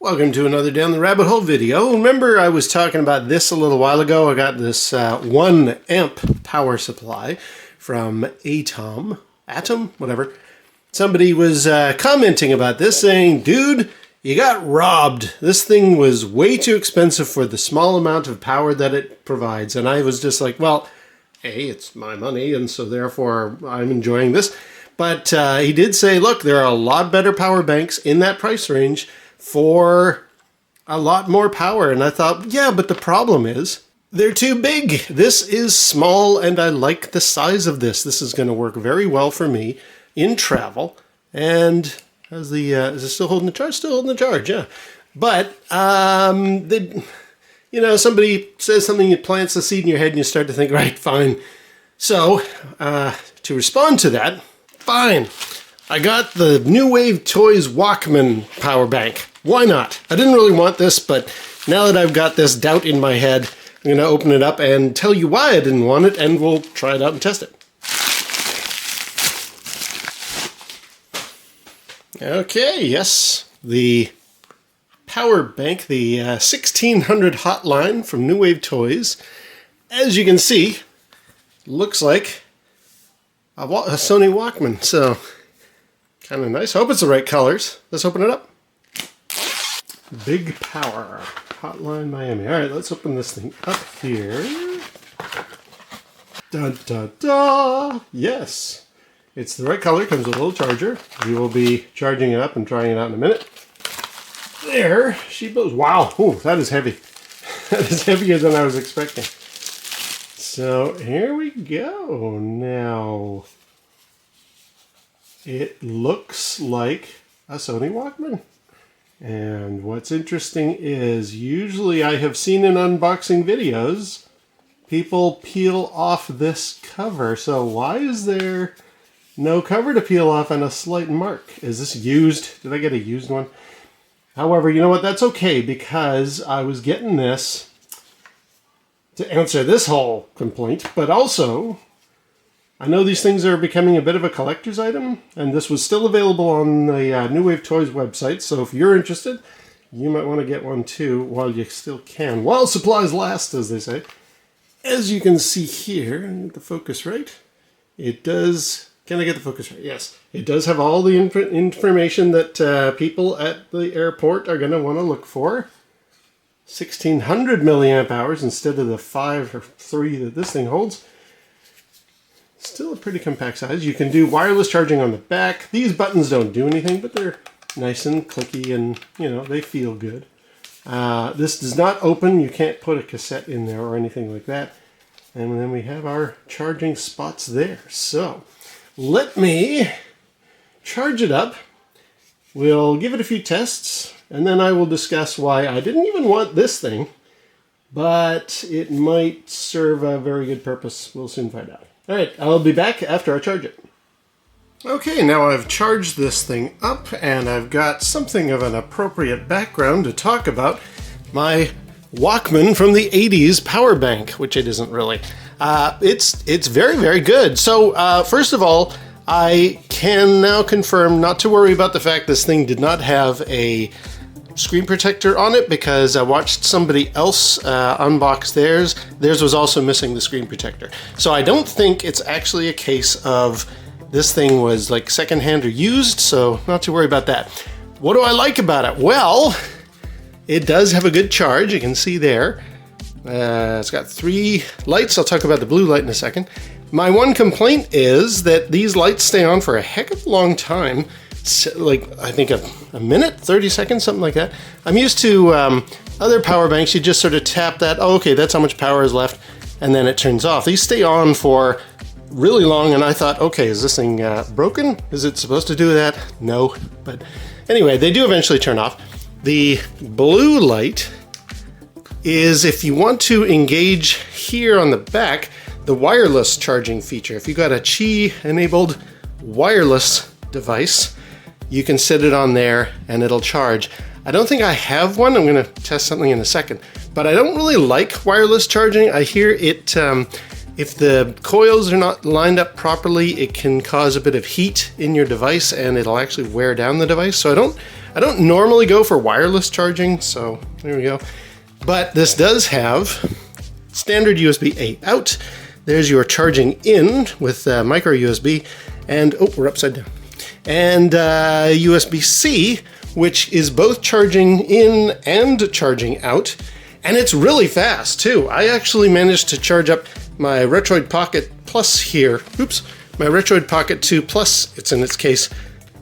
Welcome to another Down the Rabbit Hole video. Remember I was talking about this a little while ago. I got this 1 amp power supply from Atom, whatever. Somebody was commenting about this saying, dude, you got robbed. This thing was way too expensive for the small amount of power that it provides. And I was just like, well, hey, it's my money, and so therefore I'm enjoying this. But he did say, look, there are a lot better power banks in that price range for a lot more power. And I thought, yeah, but the problem is they're too big. This is small, and I like the size of this. This is going to work very well for me in travel. And is it still holding the charge? Still holding the charge, yeah. But somebody says something, it plants the seed in your head, and you start to think, right, fine. So to respond to that, fine. I got the New Wave Toys Walkman power bank. Why not? I didn't really want this, but now that I've got this doubt in my head, I'm going to open it up and tell you why I didn't want it, and we'll try it out and test it. Okay, yes, the power bank, the 1600 hotline from New Wave Toys. As you can see, looks like a Sony Walkman, so kind of nice. I hope it's the right colors. Let's open it up. Big Power Hotline Miami. All right, let's open this thing up here. Dun, dun, dun. Yes, it's the right color. Comes with a little charger. We will be charging it up and trying it out in a minute. There she goes. Wow, ooh, that is heavy. That is heavier than I was expecting. So here we go. Now it looks like a Sony Walkman. And what's interesting is usually I have seen in unboxing videos people peel off this cover. So why is there no cover to peel off and a slight mark? Is this used? Did I get a used one? However, you know what? That's okay, because I was getting this to answer this whole complaint, but also I know these things are becoming a bit of a collector's item, and this was still available on the New Wave Toys website, so if you're interested, you might want to get one too while you still can. While supplies last, as they say. As you can see here, get the focus right, it does... Can I get the focus right? Yes. It does have all the information that people at the airport are going to want to look for. 1600 milliamp hours instead of the 5 or 3 that this thing holds. Still a pretty compact size. You can do wireless charging on the back. These buttons don't do anything, but they're nice and clicky, and they feel good. This does not open. You can't put a cassette in there or anything like that. And then we have our charging spots there. So let me charge it up. We'll give it a few tests, and then I will discuss why I didn't even want this thing, but it might serve a very good purpose. We'll soon find out. All right, I'll be back after I charge it. Okay, now I've charged this thing up, and I've got something of an appropriate background to talk about my Walkman from the 80s power bank, which it isn't really. It's very, very good. So first of all, I can now confirm not to worry about the fact this thing did not have a screen protector on it, because I watched somebody else unbox theirs. Theirs was also missing the screen protector. So I don't think it's actually a case of this thing was like secondhand or used, so not to worry about that. What do I like about it? Well, it does have a good charge. You can see there. It's got 3 lights. I'll talk about the blue light in a second. My one complaint is that these lights stay on for a heck of a long time. Like, I think a minute, 30 seconds, something like that. I'm used to other power banks. You just sort of tap that. Oh, okay, that's how much power is left, and then it turns off. These stay on for really long, and I thought, okay, is this thing broken? Is it supposed to do that? No. But anyway, they do eventually turn off. The blue light is if you want to engage here on the back, the wireless charging feature. If you got a Qi-enabled wireless device, you can set it on there and it'll charge. I don't think I have one. I'm going to test something in a second, but I don't really like wireless charging. I hear it If the coils are not lined up properly, it can cause a bit of heat in your device and it'll actually wear down the device. So I don't normally go for wireless charging, so there we go. But this does have standard USB-A out. There's your charging in with micro USB, and oh, we're upside down. And USB-C, which is both charging in and charging out. And it's really fast too. I actually managed to charge up my Retroid Pocket Plus here. Oops, my Retroid Pocket 2 Plus, it's in its case.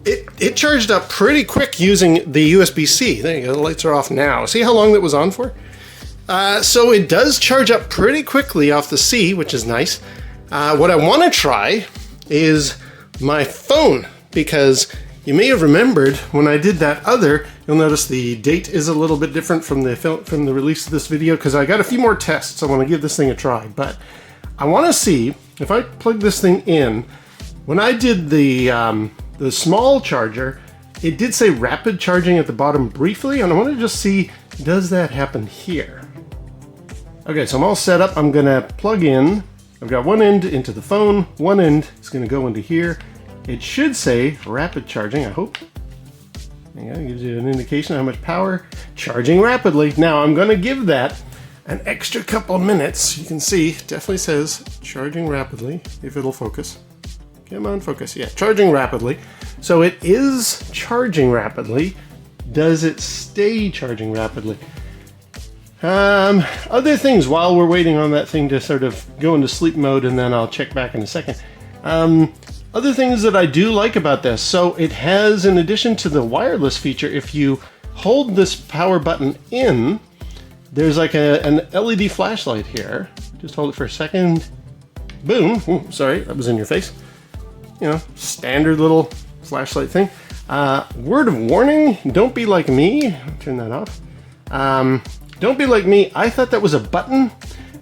It charged up pretty quick using the USB-C. There you go, the lights are off now. See how long that was on for? So it does charge up pretty quickly off the C, which is nice. What I want to try is my phone, because you may have remembered when I did that other, you'll notice the date is a little bit different from the release of this video, because I got a few more tests. I want to give this thing a try, but I want to see if I plug this thing in. When I did the small charger, it did say rapid charging at the bottom briefly, and I want to just see, does that happen here? Okay, so I'm all set up. I'm gonna plug in. I've got one end into the phone, one end is gonna go into here. It should say rapid charging, I hope. There you go, it gives you an indication of how much power. Charging rapidly. Now I'm gonna give that an extra couple of minutes. You can see, it definitely says charging rapidly, if it'll focus. Come on, focus. Yeah, charging rapidly. So it is charging rapidly. Does it stay charging rapidly? Other things while we're waiting on that thing to sort of go into sleep mode, and then I'll check back in a second. Other things that I do like about this. So it has, in addition to the wireless feature, if you hold this power button in, there's like an LED flashlight here. Just hold it for a second. Boom. Ooh, sorry, that was in your face. You know, standard little flashlight thing. Word of warning, don't be like me. Turn that off. Don't be like me. I thought that was a button,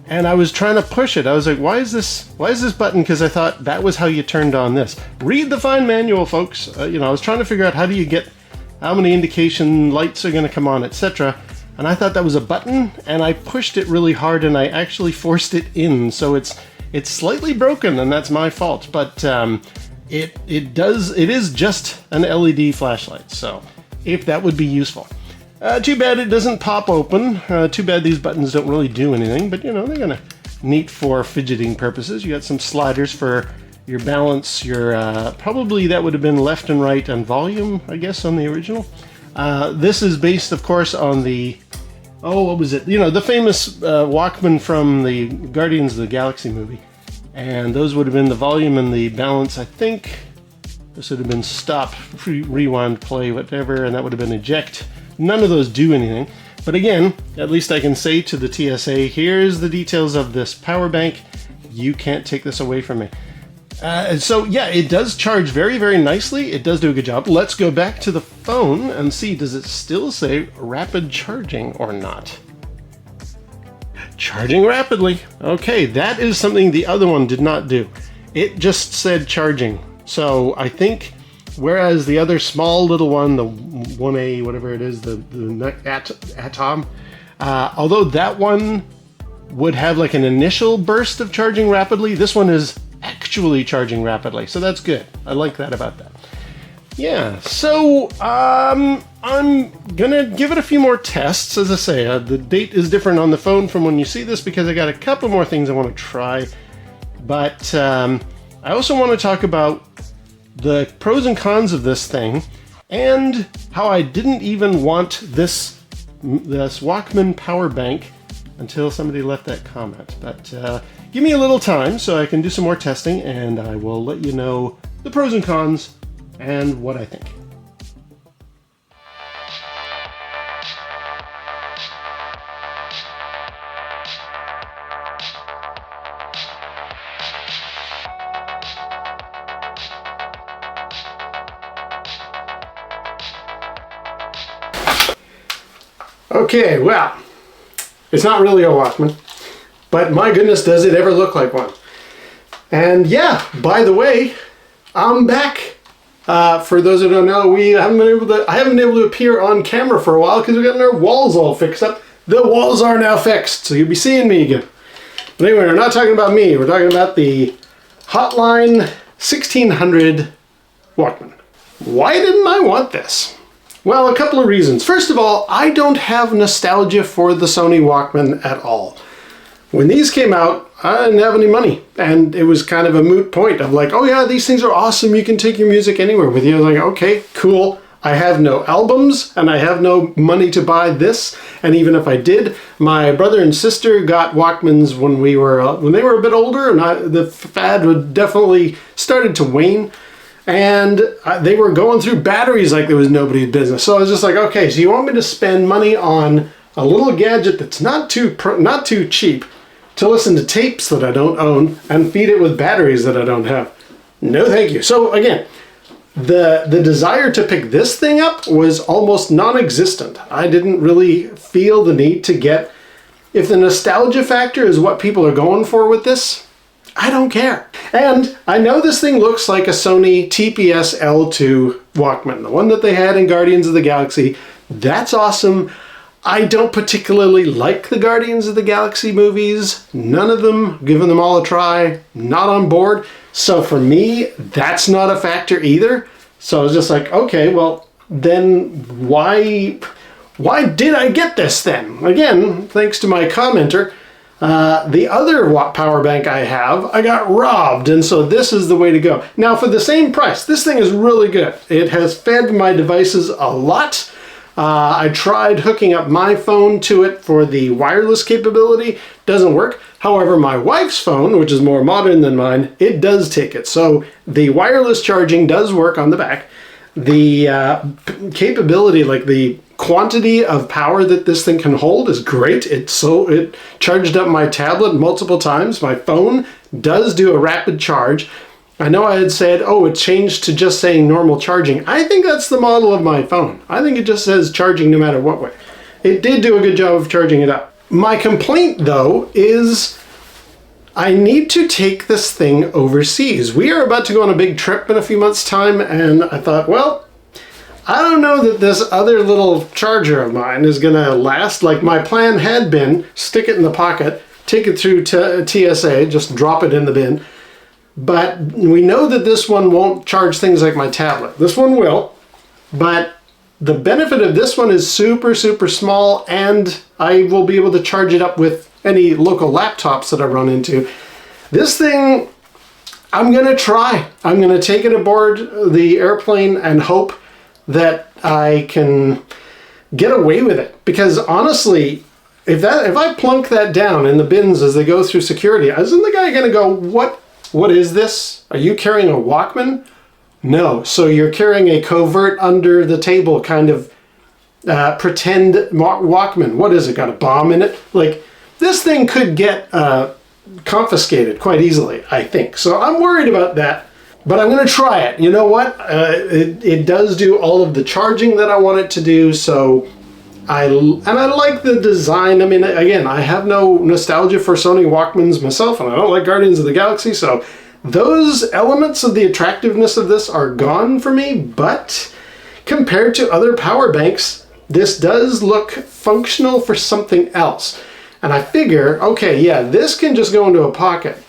and I was trying to push it. I was like, why is this button? Because I thought that was how you turned on this. Read the fine manual, folks. You know, I was trying to figure out how many indication lights are going to come on, etc. And I thought that was a button, and I pushed it really hard, and I actually forced it in. So it's slightly broken, and that's my fault. But it is just an LED flashlight. So if that would be useful. Too bad it doesn't pop open. Too bad these buttons don't really do anything, but you know, they're kind of neat for fidgeting purposes. You got some sliders for your balance, your probably that would have been left and right and volume, I guess, on the original. This is based, of course, on the, what was it? You know, the famous Walkman from the Guardians of the Galaxy movie. And those would have been the volume and the balance, I think. This would have been stop, rewind, play, whatever, and that would have been eject. None of those do anything. But again, at least I can say to the TSA, here's the details of this power bank. You can't take this away from me. So yeah, it does charge very, very nicely. It does do a good job. Let's go back to the phone and see, does it still say rapid charging or not? Charging rapidly. Okay, that is something the other one did not do. It just said charging. So I think, whereas the other small little one, the 1A, whatever it is, the Atom, although that one would have like an initial burst of charging rapidly, this one is actually charging rapidly. So that's good. I like that about that. Yeah, so I'm gonna give it a few more tests. As I say, the date is different on the phone from when you see this because I got a couple more things I want to try. But I also want to talk about the pros and cons of this thing, and how I didn't even want this Walkman power bank until somebody left that comment. But give me a little time so I can do some more testing, and I will let you know the pros and cons and what I think. Okay, well, it's not really a Walkman, but my goodness, does it ever look like one. And yeah, by the way, I'm back. For those who don't know, I haven't been able to appear on camera for a while because we've gotten our walls all fixed up. The walls are now fixed, so you'll be seeing me again. But anyway, we're not talking about me. We're talking about the Hotline 1600 Walkman. Why didn't I want this? Well, a couple of reasons. First of all, I don't have nostalgia for the Sony Walkman at all. When these came out, I didn't have any money, and it was kind of a moot point of like, oh yeah, these things are awesome, you can take your music anywhere with you. I was like, okay, cool. I have no albums, and I have no money to buy this, and even if I did, my brother and sister got Walkmans when they were a bit older, and the fad had definitely started to wane, and they were going through batteries like there was nobody's business. So I was just like, okay, so you want me to spend money on a little gadget that's not too cheap, to listen to tapes that I don't own and feed it with batteries that I don't have? No thank you. So again, the desire to pick this thing up was almost non-existent. I didn't really feel the need to get, if the nostalgia factor is what people are going for with this, I don't care. And I know this thing looks like a Sony TPS L2 Walkman, the one that they had in Guardians of the Galaxy. That's awesome. I don't particularly like the Guardians of the Galaxy movies. None of them, given them all a try, not on board. So for me, that's not a factor either. So I was just like, okay, well, then why did I get this then? Again, thanks to my commenter, the other power bank I have, I got robbed, and so this is the way to go. Now for the same price, this thing is really good. It has fed my devices a lot. I tried hooking up my phone to it for the wireless capability. Doesn't work. However, my wife's phone, which is more modern than mine, it does take it. So the wireless charging does work on the back. The capability, like the quantity of power that this thing can hold, is great. It charged up my tablet multiple times. My phone does do a rapid charge. I know I had said, oh, it changed to just saying normal charging. I think that's the model of my phone. I think it just says charging no matter what way. It did do a good job of charging it up. My complaint, though, is I need to take this thing overseas. We are about to go on a big trip in a few months' time, and I thought, well, I don't know that this other little charger of mine is going to last. Like my plan had been, stick it in the pocket, take it through TSA, just drop it in the bin. But we know that this one won't charge things like my tablet. This one will, but the benefit of this one is super, super small, and I will be able to charge it up with any local laptops that I run into. This thing, I'm gonna try. I'm gonna take it aboard the airplane and hope that I can get away with it. Because honestly, if I plunk that down in the bins as they go through security, isn't the guy gonna go, what is this? Are you carrying a Walkman? No. So you're carrying a covert under the table kind of pretend Walkman. What is it? Got a bomb in it? Like, this thing could get confiscated quite easily, I think. So I'm worried about that, but I'm going to try it. You know what? It does do all of the charging that I want it to do. So I like the design. I mean, again, I have no nostalgia for Sony Walkmans myself, and I don't like Guardians of the Galaxy, so those elements of the attractiveness of this are gone for me, but compared to other power banks, this does look functional for something else. And I figure, okay, yeah, this can just go into a pocket.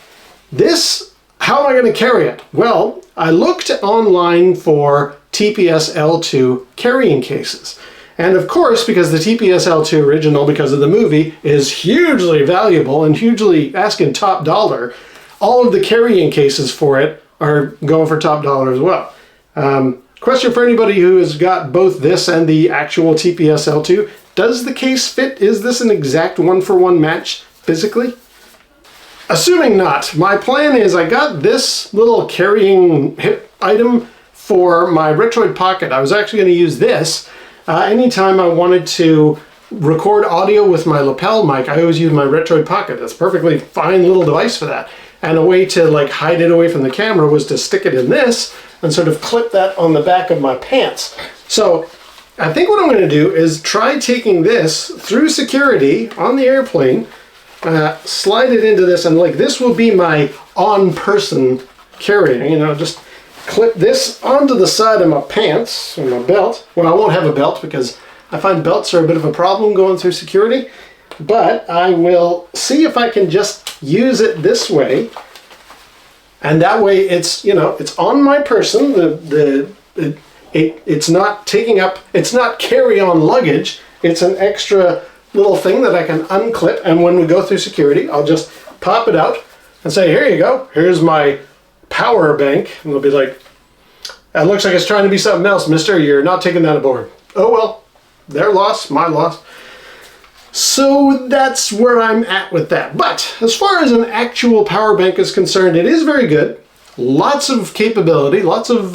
This, how am I going to carry it? Well, I looked online for TPS L2 carrying cases. And of course, because the TPS L2 original, because of the movie, is hugely valuable and hugely asking top dollar, all of the carrying cases for it are going for top dollar as well. Question for anybody who has got both this and the actual TPS L2, does the case fit? Is this an exact one-for-one match physically? Assuming not, my plan is I got this little carrying hip item for my Retroid Pocket. I was actually going to use this anytime I wanted to record audio with my lapel mic. I always use my Retroid Pocket. That's a perfectly fine little device for that. And a way to like hide it away from the camera was to stick it in this and sort of clip that on the back of my pants. So I think what I'm going to do is try taking this through security on the airplane, slide it into this, and like this will be my on-person carrying, you know, just clip this onto the side of my pants or my belt. Well, I won't have a belt because I find belts are a bit of a problem going through security, but I will see if I can just use it this way, and that way it's, you know, it's on my person. It's not taking up, it's not carry-on luggage. It's an extra little thing that I can unclip, and when we go through security, I'll just pop it out and say, here you go, here's my power bank. And they'll be like, that looks like it's trying to be something else, mister. You're not taking that aboard. Oh well, their loss, my loss. So that's where I'm at with that. But as far as an actual power bank is concerned, it is very good. Lots of capability, lots of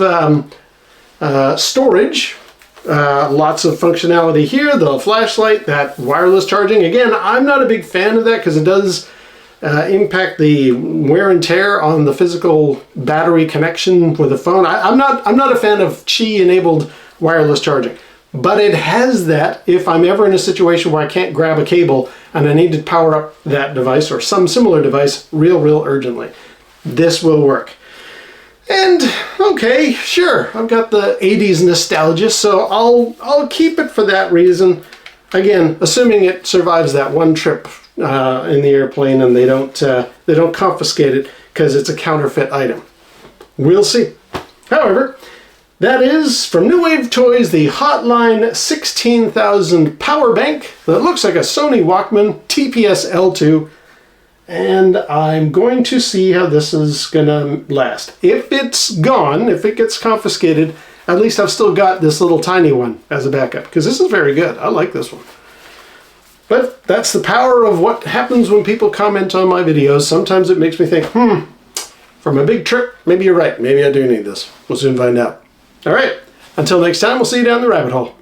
storage, lots of functionality here. The flashlight, that wireless charging. Again, I'm not a big fan of that because it does impact the wear and tear on the physical battery connection with the phone. I'm not a fan of Qi-enabled wireless charging, but it has that if I'm ever in a situation where I can't grab a cable and I need to power up that device or some similar device real urgently. This will work. And okay, sure, I've got the 80s nostalgia, so I'll keep it for that reason. Again, assuming it survives that one trip in the airplane and they don't confiscate it because it's a counterfeit item. We'll see. However, that is from New Wave Toys, the Hotline 16,000 power bank that looks like a Sony Walkman TPS L2, and I'm going to see how this is gonna last. If it's gone, if it gets confiscated, at least I've still got this little tiny one as a backup, because this is very good. I like this one. But that's the power of what happens when people comment on my videos. Sometimes it makes me think, from a big trip, maybe you're right. Maybe I do need this. We'll soon find out. All right, until next time, we'll see you down the rabbit hole.